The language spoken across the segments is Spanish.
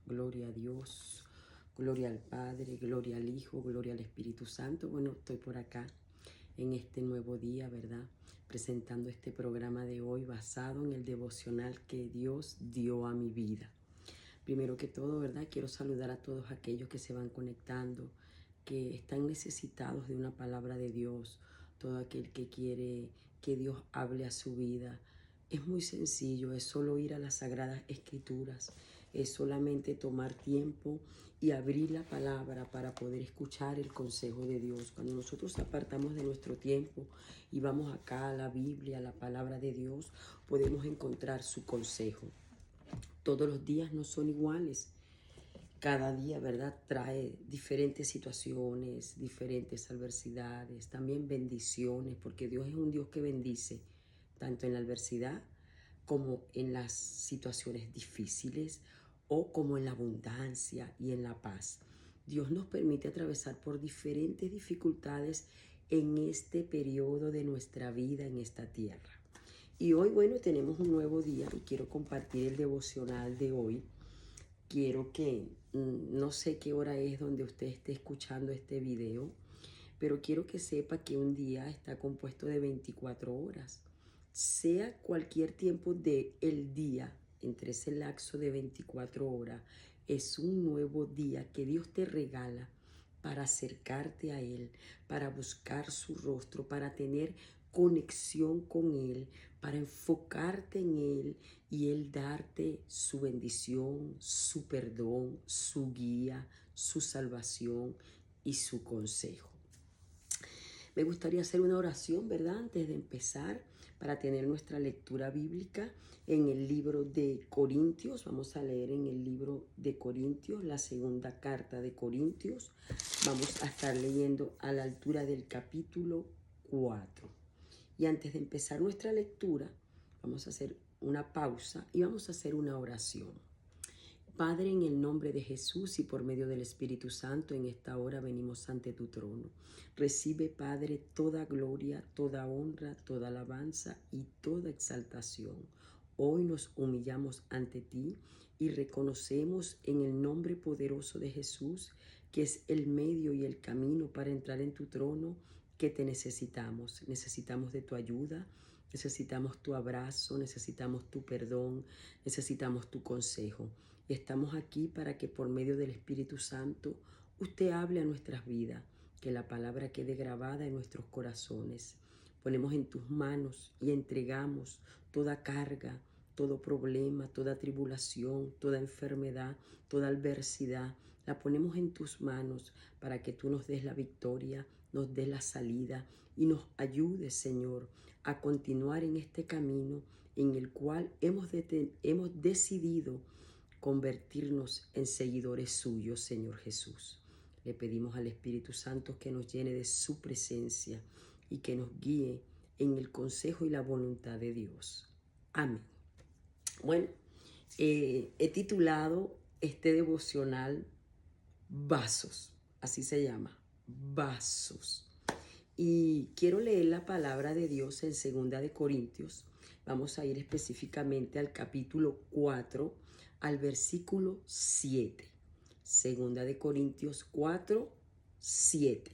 Gloria a Dios, gloria al Padre, gloria al Hijo, gloria al Espíritu Santo. Bueno, estoy por acá en este nuevo día, ¿verdad? Presentando este programa de hoy basado en el devocional que Dios dio a mi vida. Primero que todo, ¿verdad? Quiero saludar a todos aquellos que se van conectando, que están necesitados de una palabra de Dios, todo aquel que quiere que Dios hable a su vida. Es muy sencillo, es solo ir a las Sagradas Escrituras, es solamente tomar tiempo y abrir la palabra para poder escuchar el consejo de Dios. Cuando nosotros apartamos de nuestro tiempo y vamos acá a la Biblia, a la palabra de Dios, podemos encontrar su consejo. Todos los días no son iguales. Cada día, ¿verdad?, trae diferentes situaciones, diferentes adversidades, también bendiciones, porque Dios es un Dios que bendice tanto en la adversidad como en las situaciones difíciles o como en la abundancia y en la paz. Dios nos permite atravesar por diferentes dificultades en este periodo de nuestra vida en esta tierra. Y hoy, bueno, tenemos un nuevo día y quiero compartir el devocional de hoy. Quiero que, no sé qué hora es donde usted esté escuchando este video, pero quiero que sepa que un día está compuesto de 24 horas. Sea cualquier tiempo del día, entre ese lapso de 24 horas, es un nuevo día que Dios te regala para acercarte a Él, para buscar su rostro, para tener conexión con Él, para enfocarte en Él y Él darte su bendición, su perdón, su guía, su salvación y su consejo. Me gustaría hacer una oración, ¿verdad?, antes de empezar, para tener nuestra lectura bíblica en el libro de Corintios. Vamos a leer en el libro de Corintios, la segunda carta de Corintios. Vamos a estar leyendo a la altura del capítulo 4. Y antes de empezar nuestra lectura, vamos a hacer una pausa y vamos a hacer una oración. Padre, en el nombre de Jesús y por medio del Espíritu Santo, en esta hora venimos ante tu trono. Recibe, Padre, toda gloria, toda honra, toda alabanza y toda exaltación. Hoy nos humillamos ante ti y reconocemos en el nombre poderoso de Jesús, que es el medio y el camino para entrar en tu trono, que te necesitamos. Necesitamos de tu ayuda, necesitamos tu abrazo, necesitamos tu perdón, necesitamos tu consejo. Y estamos aquí para que por medio del Espíritu Santo usted hable a nuestras vidas, que la palabra quede grabada en nuestros corazones. Ponemos en tus manos y entregamos toda carga, todo problema, toda tribulación, toda enfermedad, toda adversidad. La ponemos en tus manos para que tú nos des la victoria, nos des la salida y nos ayudes, Señor, a continuar en este camino en el cual hemos decidido convertirnos en seguidores suyos, Señor Jesús. Le pedimos al Espíritu Santo que nos llene de su presencia y que nos guíe en el consejo y la voluntad de Dios. Amén. Bueno, he titulado este devocional Vasos, así se llama, Vasos. Y quiero leer la palabra de Dios en 2 de Corintios. Vamos a ir específicamente al capítulo 4, al versículo 7. 2 de Corintios 4, 7.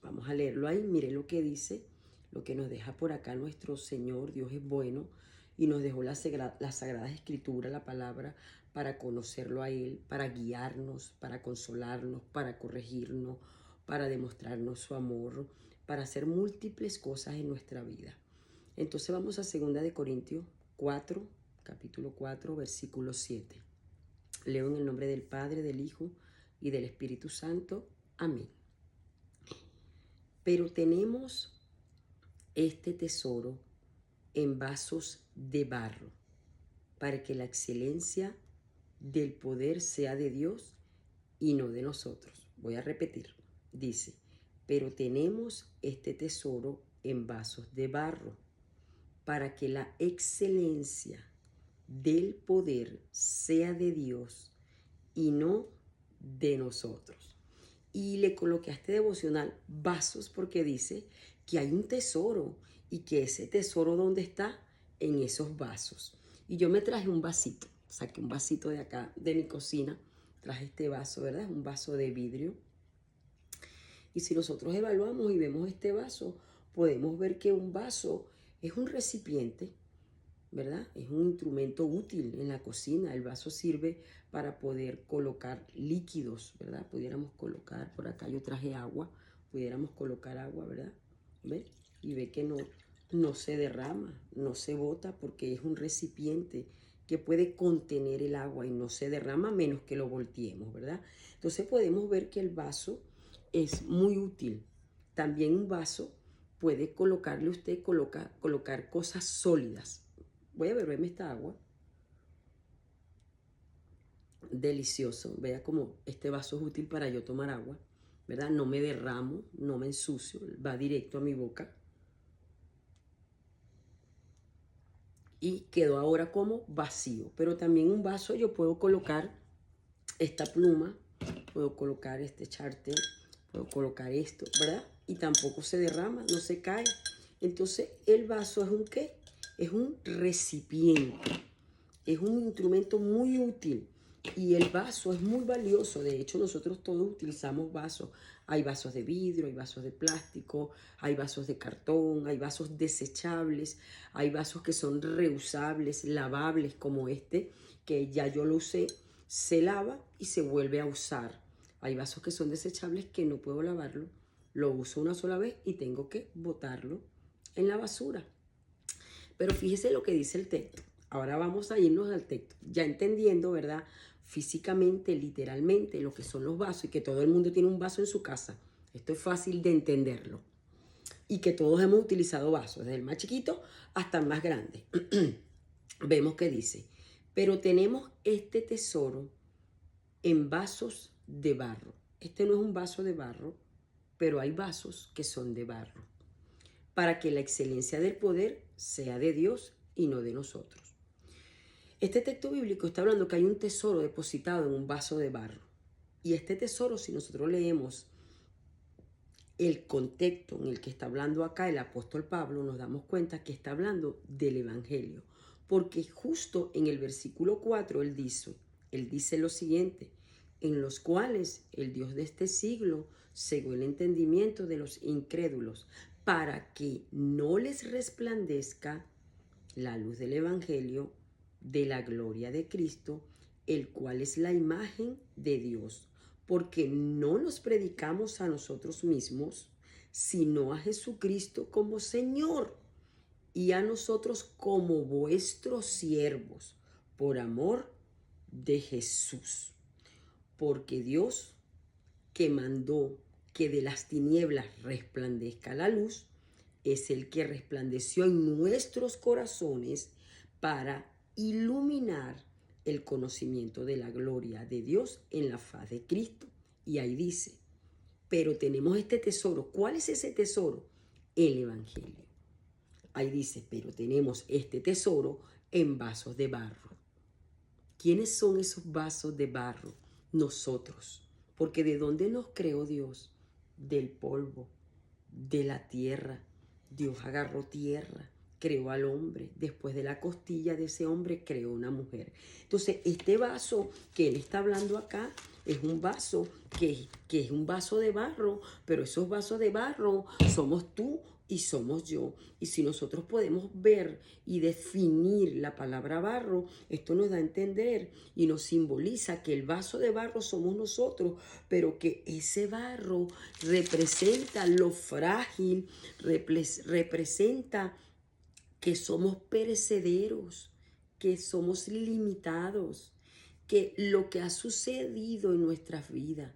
Vamos a leerlo ahí. Mire lo que dice, lo que nos deja por acá nuestro Señor. Dios es bueno y nos dejó la Sagrada Escritura, la palabra, para conocerlo a Él, para guiarnos, para consolarnos, para corregirnos, para demostrarnos su amor, para hacer múltiples cosas en nuestra vida. Entonces vamos a 2 de Corintios 4, capítulo 4, versículo 7. Leo en el nombre del Padre, del Hijo y del Espíritu Santo. Amén. Pero tenemos este tesoro en vasos de barro, para que la excelencia del poder sea de Dios y no de nosotros. Voy a repetir. Dice, pero tenemos este tesoro en vasos de barro, para que la excelencia del poder sea de Dios y no de nosotros. Y le coloqué a este devocional vasos porque dice que hay un tesoro y que ese tesoro, ¿dónde está? En esos vasos. Y yo me traje un vasito, saqué un vasito de acá de mi cocina traje este vaso, ¿verdad? Es un vaso de vidrio. Y si nosotros evaluamos y vemos este vaso, podemos ver que un vaso es un recipiente, ¿verdad? Es un instrumento útil en la cocina. El vaso sirve para poder colocar líquidos, ¿verdad? Pudiéramos colocar, por acá yo traje agua, pudiéramos colocar agua, ¿verdad? ¿Ve? Y ve que no se derrama, no se bota porque es un recipiente que puede contener el agua y no se derrama menos que lo volteemos, ¿verdad? Entonces podemos ver que el vaso es muy útil. También un vaso puede colocarle usted, colocar cosas sólidas. Voy a beberme esta agua. Delicioso. Vea cómo este vaso es útil para yo tomar agua, ¿verdad? No me derramo, no me ensucio, va directo a mi boca. Y quedó ahora como vacío. Pero también un vaso yo puedo colocar esta pluma, puedo colocar este charter, puedo colocar esto, ¿verdad? Y tampoco se derrama, no se cae. Entonces el vaso es un ¿qué? Es un recipiente, es un instrumento muy útil y el vaso es muy valioso. De hecho, nosotros todos utilizamos vasos. Hay vasos de vidrio, hay vasos de plástico, hay vasos de cartón, hay vasos desechables, hay vasos que son reusables, lavables como este, que ya yo lo usé, se lava y se vuelve a usar. Hay vasos que son desechables que no puedo lavarlo, lo uso una sola vez y tengo que botarlo en la basura. Pero fíjese lo que dice el texto. Ahora vamos a irnos al texto, ya entendiendo, ¿verdad? Físicamente, literalmente, lo que son los vasos y que todo el mundo tiene un vaso en su casa. Esto es fácil de entenderlo. Y que todos hemos utilizado vasos, desde el más chiquito hasta el más grande. Vemos que dice, pero tenemos este tesoro en vasos de barro. Este no es un vaso de barro, pero hay vasos que son de barro, para que la excelencia del poder sea de Dios y no de nosotros. Este texto bíblico está hablando que hay un tesoro depositado en un vaso de barro. Y este tesoro, si nosotros leemos el contexto en el que está hablando acá el apóstol Pablo, nos damos cuenta que está hablando del Evangelio. Porque justo en el versículo 4 él dice lo siguiente, en los cuales el Dios de este siglo cegó el entendimiento de los incrédulos, para que no les resplandezca la luz del Evangelio de la gloria de Cristo, el cual es la imagen de Dios, porque no nos predicamos a nosotros mismos, sino a Jesucristo como Señor y a nosotros como vuestros siervos, por amor de Jesús. Porque Dios, que mandó que de las tinieblas resplandezca la luz, es el que resplandeció en nuestros corazones para iluminar el conocimiento de la gloria de Dios en la faz de Cristo. Y ahí dice, pero tenemos este tesoro. ¿Cuál es ese tesoro? El Evangelio. Ahí dice, pero tenemos este tesoro en vasos de barro. ¿Quiénes son esos vasos de barro? Nosotros. Porque ¿de dónde nos creó Dios? Del polvo, de la tierra. Dios agarró tierra, creó al hombre. Después de la costilla de ese hombre creó una mujer. Entonces, este vaso que él está hablando acá es un vaso que es un vaso de barro, pero esos vasos de barro somos tú y somos yo. Y si nosotros podemos ver y definir la palabra barro, esto nos da a entender y nos simboliza que el vaso de barro somos nosotros, pero que ese barro representa lo frágil, representa que somos perecederos, que somos limitados, que lo que ha sucedido en nuestras vidas,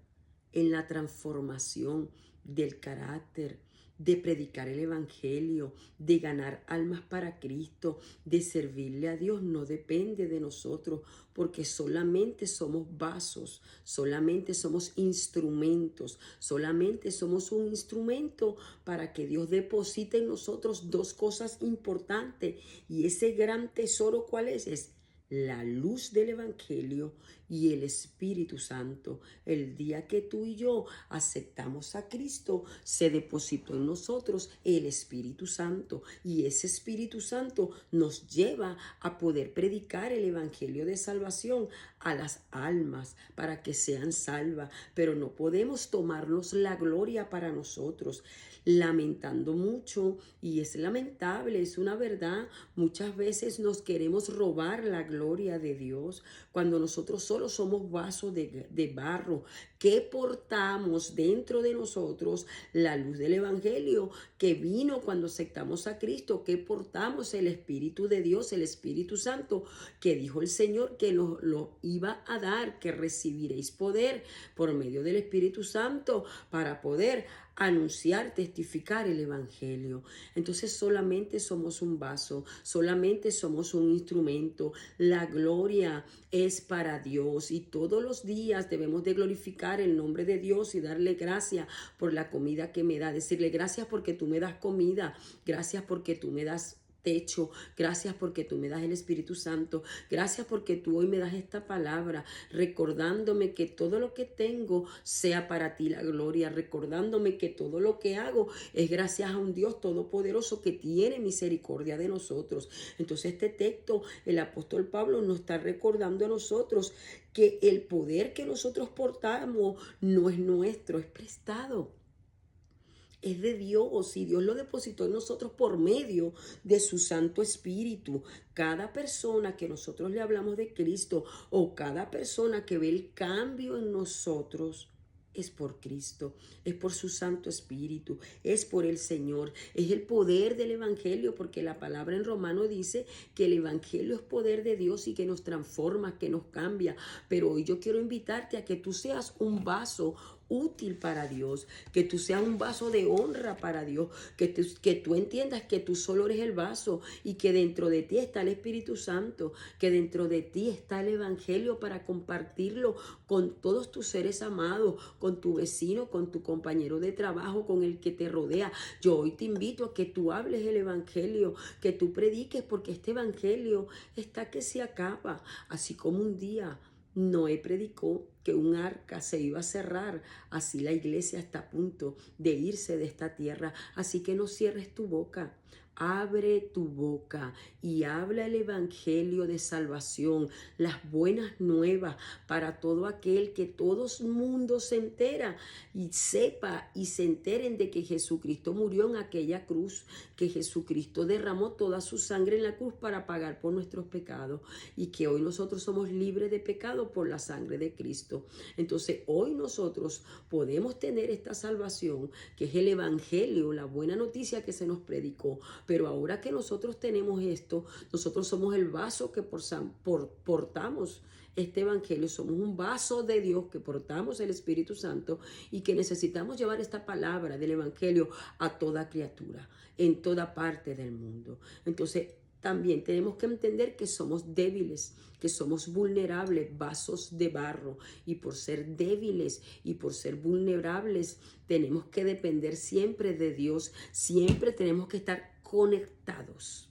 en la transformación del carácter, de predicar el Evangelio, de ganar almas para Cristo, de servirle a Dios, no depende de nosotros, porque solamente somos vasos, solamente somos instrumentos, solamente somos un instrumento para que Dios deposite en nosotros dos cosas importantes. Y ese gran tesoro, ¿cuál es? Es la luz del Evangelio y el Espíritu Santo. El día que tú y yo aceptamos a Cristo, se depositó en nosotros el Espíritu Santo, y ese Espíritu Santo nos lleva a poder predicar el Evangelio de salvación a las almas para que sean salvas. Pero no podemos tomarnos la gloria para nosotros, lamentando mucho, y es lamentable, es una verdad. Muchas veces nos queremos robar la gloria de Dios cuando nosotros solo somos vasos de barro que portamos dentro de nosotros la luz del Evangelio que vino cuando aceptamos a Cristo, que portamos el Espíritu de Dios, el Espíritu Santo, que dijo el Señor que nos lo iba a dar, que recibiréis poder por medio del Espíritu Santo para poder anunciar, testificar el Evangelio. Entonces solamente somos un vaso, solamente somos un instrumento. La gloria es para Dios, y todos los días debemos de glorificar el nombre de Dios y darle gracias por la comida que me da. Decirle gracias porque tú me das comida, gracias porque tú me das techo, gracias porque tú me das el Espíritu Santo, gracias porque tú hoy me das esta palabra, recordándome que todo lo que tengo sea para ti la gloria, recordándome que todo lo que hago es gracias a un Dios todopoderoso que tiene misericordia de nosotros. Entonces este texto, el apóstol Pablo nos está recordando a nosotros que el poder que nosotros portamos no es nuestro, es prestado. Es de Dios, y Dios lo depositó en nosotros por medio de su Santo Espíritu. Cada persona que nosotros le hablamos de Cristo, o cada persona que ve el cambio en nosotros, es por Cristo, es por su Santo Espíritu, es por el Señor, es el poder del Evangelio, porque la palabra en Romano dice que el Evangelio es poder de Dios y que nos transforma, que nos cambia. Pero hoy yo quiero invitarte a que tú seas un vaso útil para Dios, que tú seas un vaso de honra para Dios, que tú entiendas que tú solo eres el vaso y que dentro de ti está el Espíritu Santo, que dentro de ti está el Evangelio para compartirlo con todos tus seres amados, con tu vecino, con tu compañero de trabajo, con el que te rodea. Yo hoy te invito a que tú hables el Evangelio, que tú prediques, porque este Evangelio está que se acaba. Así como un día Noé predicó que un arca se iba a cerrar, así la iglesia está a punto de irse de esta tierra. Así que no cierres tu boca. Abre tu boca y habla el Evangelio de salvación, las buenas nuevas para todo aquel, que todo el mundo se entera y sepa y se enteren de que Jesucristo murió en aquella cruz, que Jesucristo derramó toda su sangre en la cruz para pagar por nuestros pecados, y que hoy nosotros somos libres de pecado por la sangre de Cristo. Entonces hoy nosotros podemos tener esta salvación, que es el Evangelio, la buena noticia que se nos predicó. Pero ahora que nosotros tenemos esto, nosotros somos el vaso que portamos este Evangelio. Somos un vaso de Dios que portamos el Espíritu Santo, y que necesitamos llevar esta palabra del Evangelio a toda criatura, en toda parte del mundo. Entonces también tenemos que entender que somos débiles, que somos vulnerables, vasos de barro, y por ser débiles y por ser vulnerables tenemos que depender siempre de Dios. Siempre tenemos que estar conectados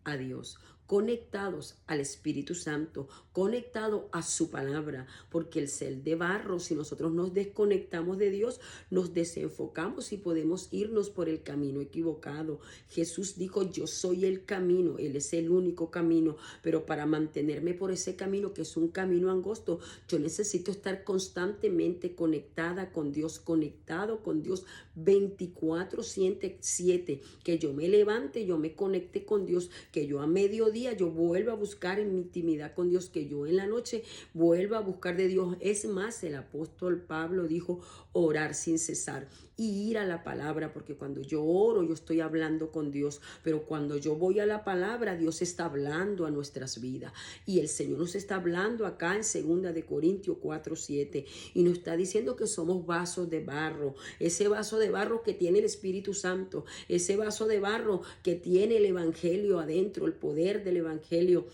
a Dios, conectados al Espíritu Santo, conectados a su palabra, porque el ser de barro, si nosotros nos desconectamos de Dios, nos desenfocamos y podemos irnos por el camino equivocado. Jesús dijo: yo soy el camino, Él es el único camino, pero para mantenerme por ese camino, que es un camino angosto, yo necesito estar constantemente conectada con Dios, conectado con Dios 24/7, que yo me levante, yo me conecte con Dios, que yo a mediodía yo vuelva a buscar en mi intimidad con Dios, que yo en la noche vuelva a buscar de Dios. Es más, el apóstol Pablo dijo: orar sin cesar y ir a la palabra, porque cuando yo oro yo estoy hablando con Dios, pero cuando yo voy a la palabra, Dios está hablando a nuestras vidas, y el Señor nos está hablando acá en 2 Corintios 4:7, y nos está diciendo que somos vasos de barro, ese vaso de barro que tiene el Espíritu Santo, ese vaso de barro que tiene el Evangelio adentro, el poder del Evangelio,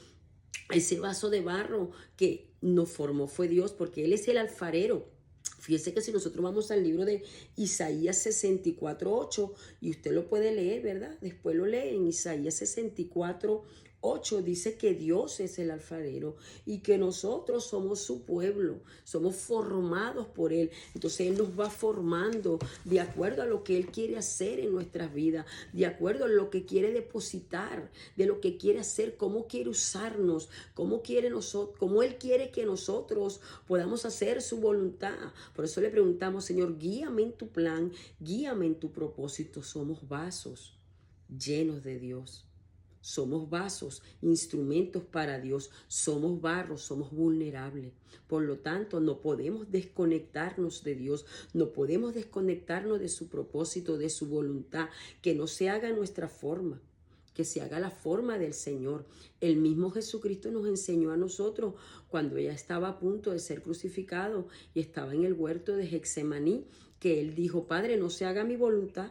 ese vaso de barro que nos formó fue Dios, porque Él es el alfarero. Fíjese que si nosotros vamos al libro de Isaías 64:8, y usted lo puede leer, ¿verdad? Después lo lee en Isaías 64:8, 8 dice que Dios es el alfarero y que nosotros somos su pueblo, somos formados por Él. Entonces Él nos va formando de acuerdo a lo que Él quiere hacer en nuestras vidas, de acuerdo a lo que quiere depositar, de lo que quiere hacer, cómo quiere usarnos, cómo Él quiere que nosotros podamos hacer su voluntad. Por eso le preguntamos, Señor, guíame en tu plan, guíame en tu propósito. Somos vasos llenos de Dios. Somos vasos, instrumentos para Dios, somos barro, somos vulnerables. Por lo tanto, no podemos desconectarnos de Dios, no podemos desconectarnos de su propósito, de su voluntad, que no se haga nuestra forma, que se haga la forma del Señor. El mismo Jesucristo nos enseñó a nosotros cuando ya estaba a punto de ser crucificado y estaba en el huerto de Getsemaní, que Él dijo, Padre, no se haga mi voluntad,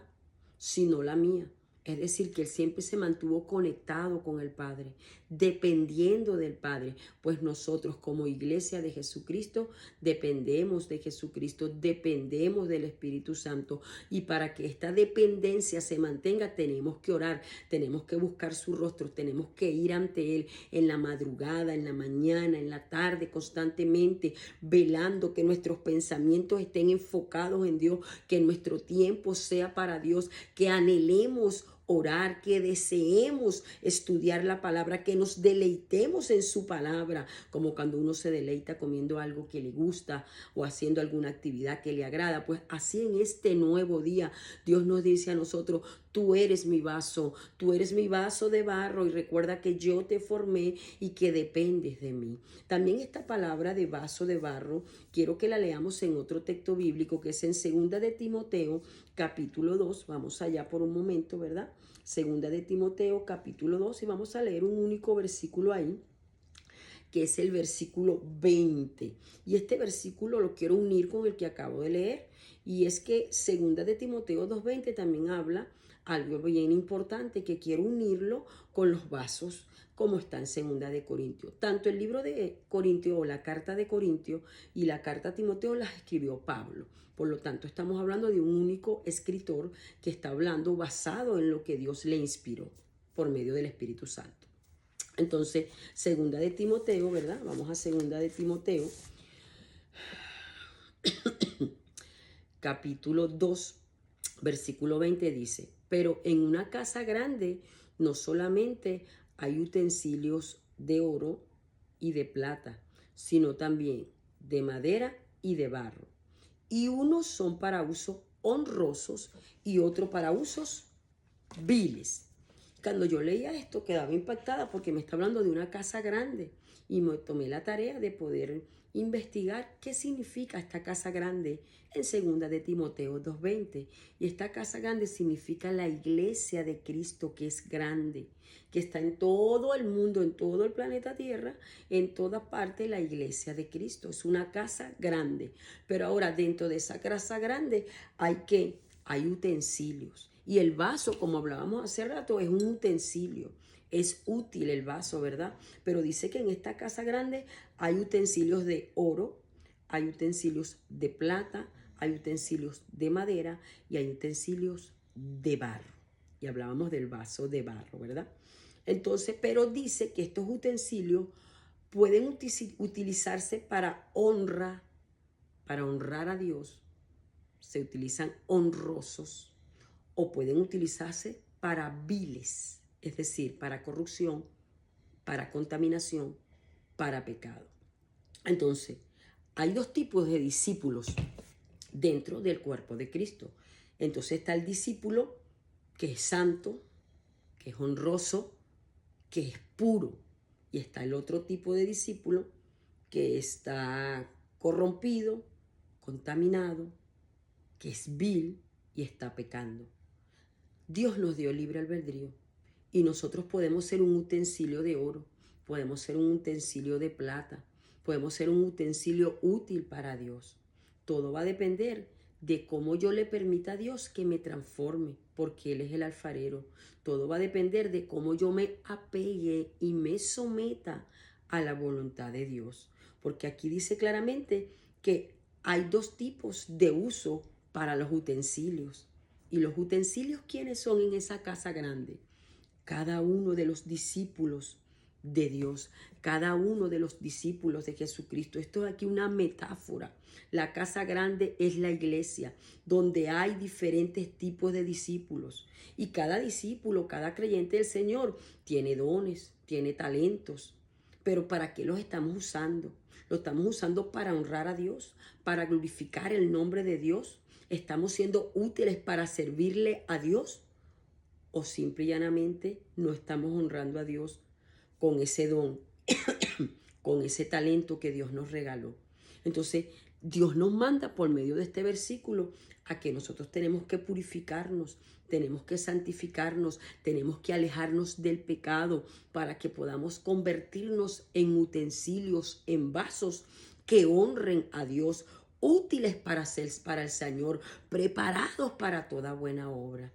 sino la mía. Es decir, que Él siempre se mantuvo conectado con el Padre, dependiendo del Padre. Pues nosotros como iglesia de Jesucristo dependemos de Jesucristo, dependemos del Espíritu Santo. Y para que esta dependencia se mantenga tenemos que orar, tenemos que buscar su rostro, tenemos que ir ante Él en la madrugada, en la mañana, en la tarde, constantemente, velando que nuestros pensamientos estén enfocados en Dios, que nuestro tiempo sea para Dios, que anhelemos orar, que deseemos estudiar la palabra, que nos deleitemos en su palabra, como cuando uno se deleita comiendo algo que le gusta o haciendo alguna actividad que le agrada. Pues así en este nuevo día Dios nos dice a nosotros, tú eres mi vaso de barro y recuerda que yo te formé y que dependes de mí. También esta palabra de vaso de barro, quiero que la leamos en otro texto bíblico que es en 2 de Timoteo, capítulo 2. Vamos allá por un momento, ¿verdad? 2 de Timoteo, capítulo 2, y vamos a leer un único versículo ahí, que es el versículo 20. Y este versículo lo quiero unir con el que acabo de leer, y es que 2 de Timoteo 2:20 también habla algo bien importante, que quiero unirlo con los vasos, como está en 2 de Corintios. Tanto el libro de Corintios o la carta de Corintios y la carta a Timoteo las escribió Pablo. Por lo tanto, estamos hablando de un único escritor que está hablando basado en lo que Dios le inspiró por medio del Espíritu Santo. Entonces, 2 de Timoteo, ¿verdad? Vamos a 2 de Timoteo, capítulo 2, versículo 20 dice, pero en una casa grande no solamente hay utensilios de oro y de plata, sino también de madera y de barro. Y unos son para usos honrosos y otros para usos viles. Cuando yo leía esto quedaba impactada porque me está hablando de una casa grande y me tomé la tarea de poder investigar qué significa esta casa grande en 2 de Timoteo 2:20. Y esta casa grande significa la iglesia de Cristo, que es grande, que está en todo el mundo, en todo el planeta Tierra, en toda parte la iglesia de Cristo. Es una casa grande. Pero ahora dentro de esa casa grande hay utensilios. Y el vaso, como hablábamos hace rato, es un utensilio. Es útil el vaso, ¿verdad? Pero dice que en esta casa grande hay utensilios de oro, hay utensilios de plata, hay utensilios de madera y hay utensilios de barro. Y hablábamos del vaso de barro, ¿verdad? Entonces, pero dice que estos utensilios pueden utilizarse para honrar a Dios. Se utilizan honrosos o pueden utilizarse para viles, es decir, para corrupción, para contaminación, para pecado. Entonces, hay dos tipos de discípulos dentro del cuerpo de Cristo. Entonces está el discípulo que es santo, que es honroso, que es puro. Y está el otro tipo de discípulo que está corrompido, contaminado, que es vil y está pecando. Dios nos dio libre albedrío y nosotros podemos ser un utensilio de oro, podemos ser un utensilio de plata, podemos ser un utensilio útil para Dios. Todo va a depender de cómo yo le permita a Dios que me transforme, porque Él es el alfarero. Todo va a depender de cómo yo me apegue y me someta a la voluntad de Dios. Porque aquí dice claramente que hay dos tipos de uso para los utensilios. ¿Y los utensilios quiénes son en esa casa grande? Cada uno de los discípulos de Dios, cada uno de los discípulos de Jesucristo. Esto es aquí una metáfora. La casa grande es la iglesia, donde hay diferentes tipos de discípulos. Y cada discípulo, cada creyente del Señor tiene dones, tiene talentos. Pero ¿para qué los estamos usando? Lo estamos usando para honrar a Dios, para glorificar el nombre de Dios. ¿Estamos siendo útiles para servirle a Dios? ¿O simple y llanamente no estamos honrando a Dios con ese don, con ese talento que Dios nos regaló? Entonces, Dios nos manda por medio de este versículo a que nosotros tenemos que purificarnos, tenemos que santificarnos, tenemos que alejarnos del pecado para que podamos convertirnos en utensilios, en vasos que honren a Dios, útiles para el Señor, preparados para toda buena obra.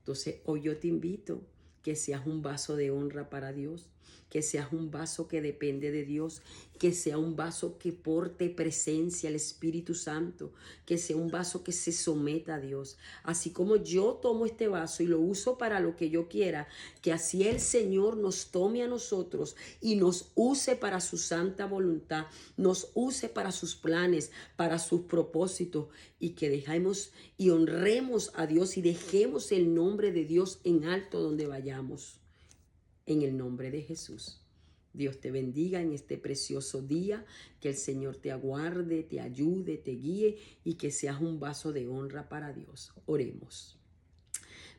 Entonces, hoy yo te invito que seas un vaso de honra para Dios, que seas un vaso que depende de Dios, que sea un vaso que porte presencia al Espíritu Santo, que sea un vaso que se someta a Dios. Así como yo tomo este vaso y lo uso para lo que yo quiera, que así el Señor nos tome a nosotros y nos use para su santa voluntad, nos use para sus planes, para sus propósitos, y que dejemos y honremos a Dios y dejemos el nombre de Dios en alto donde vayamos. En el nombre de Jesús. Dios te bendiga en este precioso día, que el Señor te aguarde, te ayude, te guíe y que seas un vaso de honra para Dios. Oremos.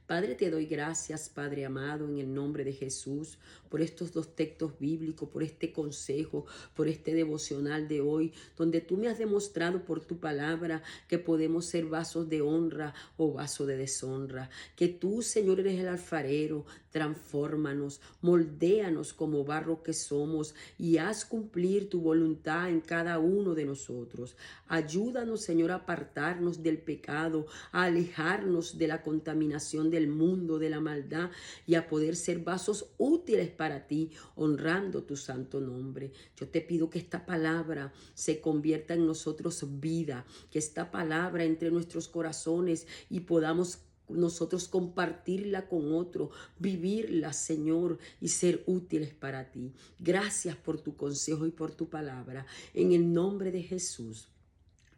Padre, te doy gracias, Padre amado, en el nombre de Jesús, por estos dos textos bíblicos, por este consejo, por este devocional de hoy, donde tú me has demostrado por tu palabra que podemos ser vasos de honra o vasos de deshonra, que tú, Señor, eres el alfarero. Transfórmanos, moldéanos como barro que somos y haz cumplir tu voluntad en cada uno de nosotros. Ayúdanos, Señor, a apartarnos del pecado, a alejarnos de la contaminación del mundo, de la maldad, y a poder ser vasos útiles para ti, honrando tu santo nombre. Yo te pido que esta palabra se convierta en nosotros vida, que esta palabra entre nuestros corazones y podamos nosotros compartirla con otro, vivirla, Señor, y ser útiles para ti. Gracias por tu consejo y por tu palabra. En el nombre de Jesús.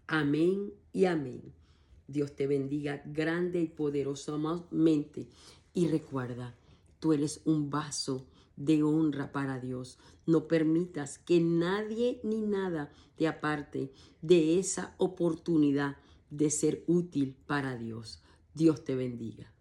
Amén y amén. Dios te bendiga grande y poderosamente. Y recuerda, tú eres un vaso de honra para Dios. No permitas que nadie ni nada te aparte de esa oportunidad de ser útil para Dios. Dios te bendiga.